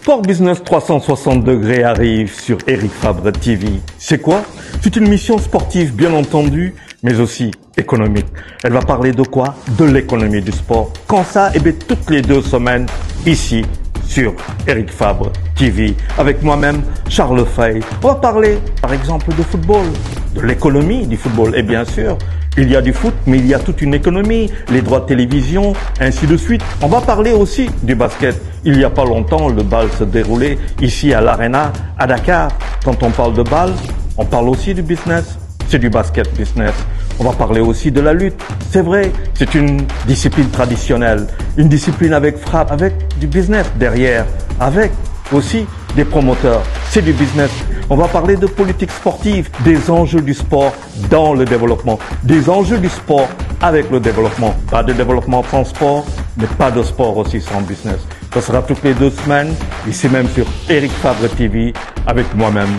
Sport Business 360 degrés arrive sur Eric Fabre TV. C'est quoi? C'est une mission sportive bien entendu, mais aussi économique. Elle va parler de quoi? De l'économie du sport. Quand ça? Eh bien, toutes les 2 semaines, ici, sur Eric Fabre TV, avec moi-même, Charles Fay. On va parler, par exemple, de football, de l'économie du football. Et bien sûr, il y a du foot, mais il y a toute une économie, les droits de télévision, ainsi de suite. On va parler aussi du basket. Il n'y a pas longtemps, le bal se déroulait ici à l'Arena, à Dakar. Quand on parle de bal, on parle aussi du business. C'est du basket business. On va parler aussi de la lutte. C'est vrai, c'est une discipline traditionnelle, une discipline avec frappe, avec du business derrière, avec aussi des promoteurs. C'est du business. On va parler de politique sportive, des enjeux du sport dans le développement, des enjeux du sport avec le développement. Pas de développement sans sport, mais pas de sport aussi sans business. Ça sera toutes les 2 semaines, ici même sur Eric Fabre TV, avec moi-même.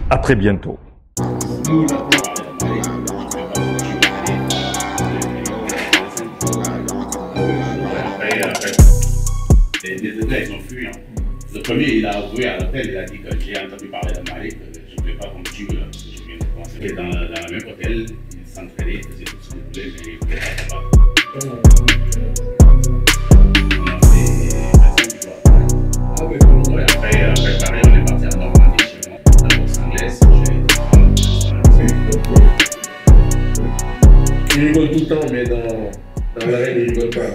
À très bientôt. Les gars, ils ont fui. Le premier, il a avoué à l'hôtel, il a dit que j'ai entendu parler de Malik, je ne vais pas comme tu veux, parce que je viens de commencer. Et dans le même hôtel, il s'entraînait, il faisait tout ce qu'il voulait, mais il ne voulait pas savoir. On a fait 25 jours. Ah oui, pour nous, après Paris, on est parti à Normandie, chez moi, dans la boxe anglaise. Il rigole tout le temps, mais dans l'arène, il rigole pas.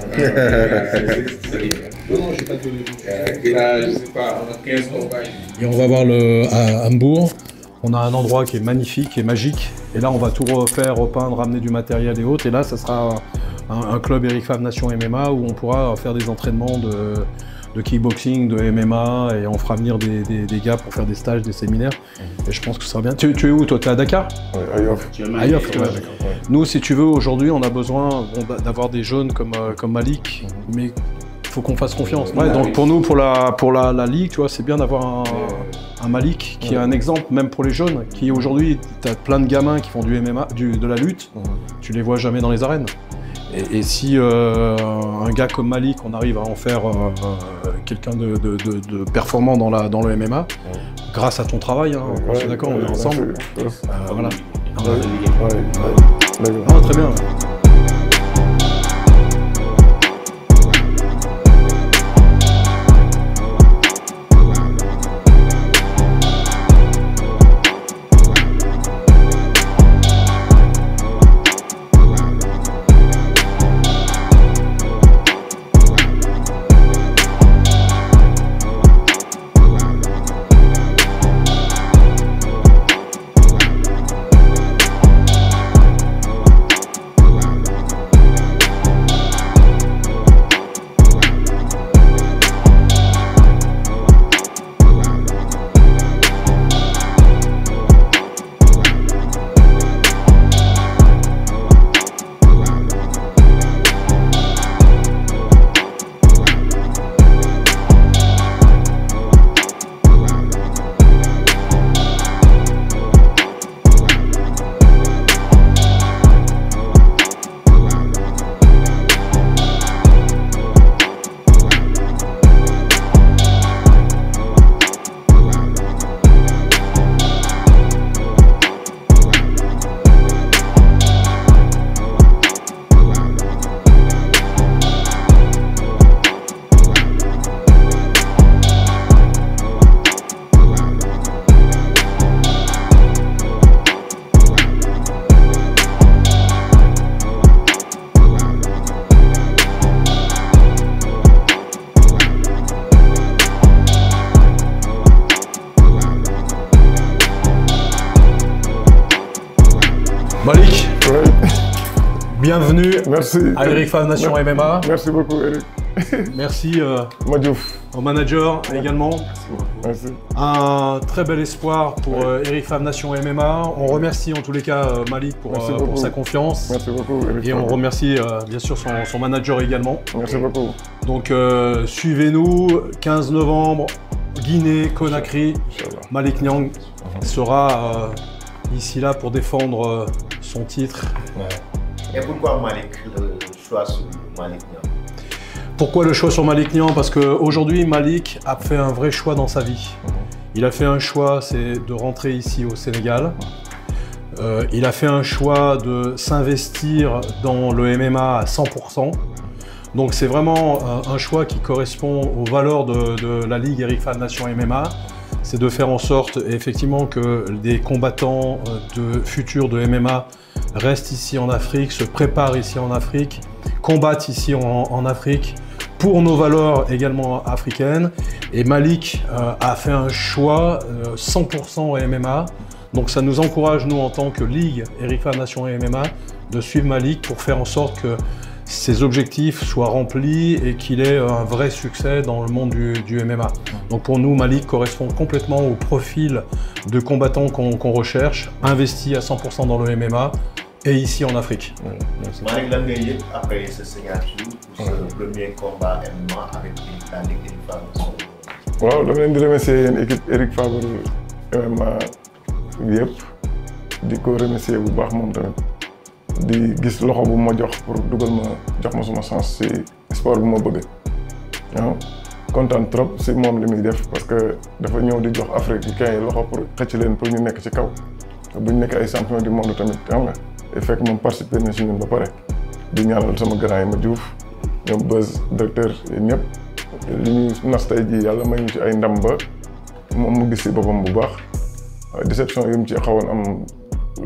Non, j'ai pas de. Là, je sais pas, on a 15 combats. Et on va voir à Hambourg. On a un endroit qui est magnifique, qui est magique. Et là, on va tout refaire, repeindre, ramener du matériel et autres. Et là, ça sera un club Eric Fabre Nation MMA où on pourra faire des entraînements de kickboxing, de MMA. Et on fera venir des gars pour faire des stages, des séminaires. Et je pense que ça sera bien. Tu es où, toi? Tu es à Dakar? Ouais, à Yoff. À Yoff, ouais, d'accord. Ouais. Nous, si tu veux, aujourd'hui, on a besoin d'avoir des jeunes comme Malik. Mais il faut qu'on fasse confiance. Ouais, donc pour nous, pour la ligue, tu vois, c'est bien d'avoir un Malik qui est un exemple, même pour les jeunes, qui aujourd'hui, tu as plein de gamins qui font du MMA, de la lutte, tu les vois jamais dans les arènes. Et si un gars comme Malik, on arrive à en faire quelqu'un de performant dans le MMA, grâce à ton travail, hein, on est d'accord, on est ensemble. Voilà. Ah, très bien. Malik, bienvenue à Eric Fabre Nation MMA. Merci beaucoup, Eric. Merci au manager également. Merci. Un très bel espoir pour Eric Fabre Nation MMA. On remercie en tous les cas Malik pour sa confiance. Merci beaucoup, Eric. Et on remercie bien sûr son manager également. Merci beaucoup. Donc suivez-nous, 15 novembre, Guinée, Conakry. Malik Niang sera ici là pour défendre son titre. Ouais. Et pourquoi Malik, le choix sur Malik Niang? Pourquoi le choix sur Malik Niang? Parce qu'aujourd'hui, Malik a fait un vrai choix dans sa vie. Il a fait un choix, c'est de rentrer ici au Sénégal. Il a fait un choix de s'investir dans le MMA à 100%. Donc c'est vraiment un choix qui correspond aux valeurs de la Ligue Eric Fabre Nation MMA. C'est de faire en sorte effectivement que des combattants futurs de MMA restent ici en Afrique, se préparent ici en Afrique, combattent ici en Afrique pour nos valeurs également africaines. Et Malik a fait un choix 100% au MMA. Donc ça nous encourage, nous, en tant que Ligue Eric Fabre Nation MMA, de suivre Malik pour faire en sorte que ses objectifs soient remplis et qu'il ait un vrai succès dans le monde du MMA. Donc pour nous, Malik correspond complètement au profil de combattant qu'on recherche, investi à 100% dans le MMA et ici en Afrique. Malik, lan ngay yëg après ce signature pour ce premier combat MMA avec la Ligue Eric Fabre. waaw dama leen di remercier yéen équipe Eric Fabre MMA yëpp di ko remercier bu baax moom tamit di gis loxo bu ma jox pour dugal ma jox ma suma chance ci sport bu ma bëgg waaw kontaan trop ci moom li muy def parce que dafa ñëw di jox africain yi loxo pour xëcc leen pour ñu nekk ci kaw bu ñu nekk ay champion du monde tamit xam nga et fekk moom participer na ci ñun ba pare di ñaanal sama grand yi ma Diouf ñoom Buzz directeur yi ñëpp li ñu nas tey jii yàlla may ñu ci ay ndam ba moom mu gis ci boppam bu baax déception yi mu ci xawoon am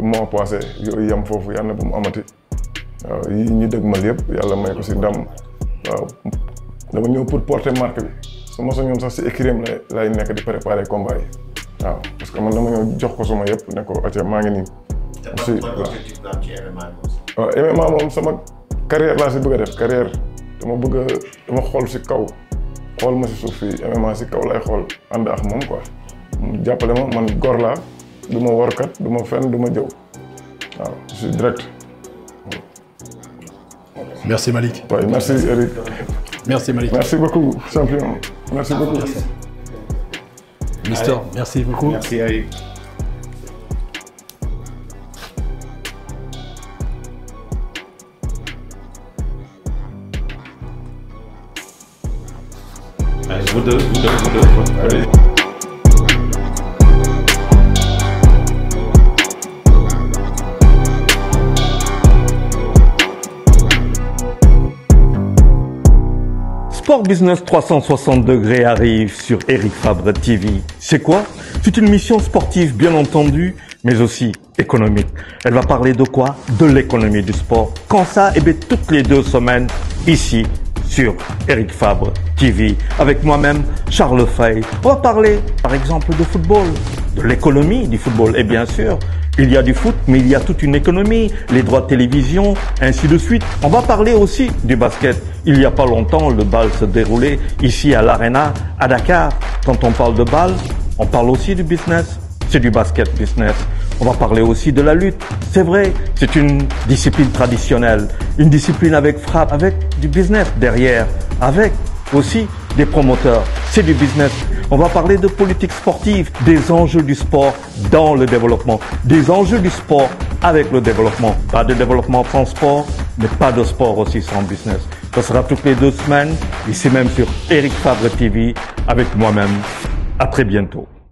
mois passé yooyu yam foofu yàlla na bu mu amati waaw yi ñu dëgmal yëpp yàlla may ko ci ndam waaw dama ñëw pour porter marque bi su ma soñoon sax ci écurie lay nekk di préparer combat yi waaw parce que man dama ñëw jox ko suma yëpp ne ko acca maa ngi nii. aussi waaw MMA moom sama carrière laa ci bëgg a def carrière dama xool ci kaw xool ma ci suuf fii MMA ci kaw lay xool ànd ak moom quoi mu jàppale ma man góor laa du ma workat du ma fenn du ma jëw waaw je suis direct. Merci Malik. Oui, merci Eric. Merci Malik. Merci beaucoup champion. Merci beaucoup. Mister, merci beaucoup. Merci Eric. Allez, vous deux. Allez. Sport Business 360 degrés arrive sur Eric Fabre TV. C'est quoi? C'est une mission sportive bien entendu, mais aussi économique. Elle va parler de quoi? De l'économie du sport. Quand ça? Eh bien, toutes les 2 semaines, ici, sur Eric Fabre TV. Avec moi-même, Charles Fay. On va parler, par exemple, de football, de l'économie du football. Et bien sûr, il y a du foot, mais il y a toute une économie, les droits de télévision, ainsi de suite. On va parler aussi du basket. Il n'y a pas longtemps, le bal se déroulait ici à l'Arena, à Dakar. Quand on parle de bal, on parle aussi du business. C'est du basket business. On va parler aussi de la lutte. C'est vrai, c'est une discipline traditionnelle. Une discipline avec frappe, avec du business derrière, avec aussi des promoteurs. C'est du business. On va parler de politique sportive, des enjeux du sport dans le développement, des enjeux du sport avec le développement. Pas de développement sans sport, mais pas de sport aussi sans business. Ce sera toutes les 2 semaines, ici même sur Eric Fabre TV, avec moi-même. À très bientôt.